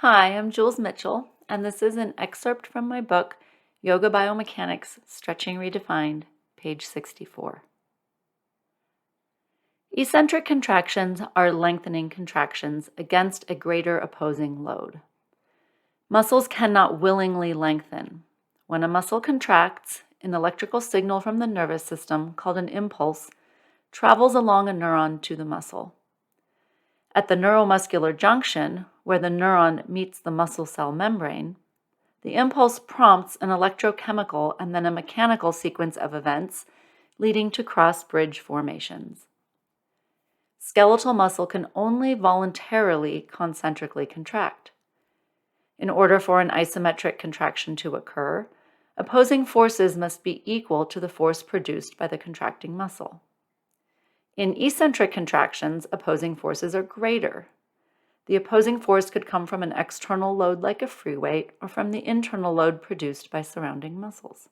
Hi, I'm Jules Mitchell, and this is an excerpt from my book, Yoga Biomechanics, Stretching Redefined, page 64. Eccentric contractions are lengthening contractions against a greater opposing load. Muscles cannot willingly lengthen. When a muscle contracts, an electrical signal from the nervous system, called an impulse, travels along a neuron to the muscle. At the neuromuscular junction, where the neuron meets the muscle cell membrane, the impulse prompts an electrochemical and then a mechanical sequence of events, leading to cross-bridge formations. Skeletal muscle can only voluntarily concentrically contract. In order for an isometric contraction to occur, opposing forces must be equal to the force produced by the contracting muscle. In eccentric contractions, opposing forces are greater. The opposing force could come from an external load like a free weight or from the internal load produced by surrounding muscles.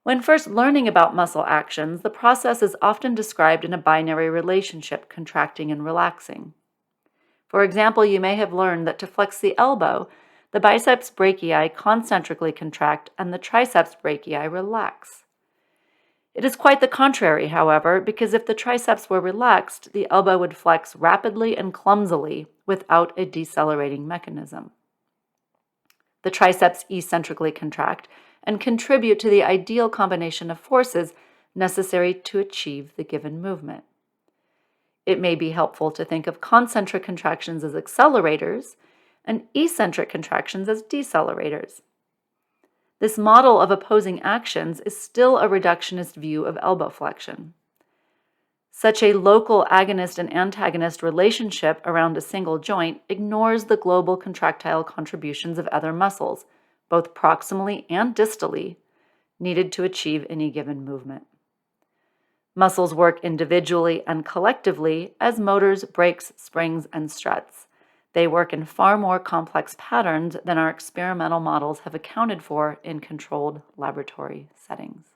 When first learning about muscle actions, the process is often described in a binary relationship, contracting and relaxing. For example, you may have learned that to flex the elbow, the biceps brachii concentrically contract and the triceps brachii relax. It is quite the contrary, however, because if the triceps were relaxed, the elbow would flex rapidly and clumsily without a decelerating mechanism. The triceps eccentrically contract and contribute to the ideal combination of forces necessary to achieve the given movement. It may be helpful to think of concentric contractions as accelerators and eccentric contractions as decelerators. This model of opposing actions is still a reductionist view of elbow flexion. Such a local agonist and antagonist relationship around a single joint ignores the global contractile contributions of other muscles, both proximally and distally, needed to achieve any given movement. Muscles work individually and collectively as motors, brakes, springs, and struts. They work in far more complex patterns than our experimental models have accounted for in controlled laboratory settings.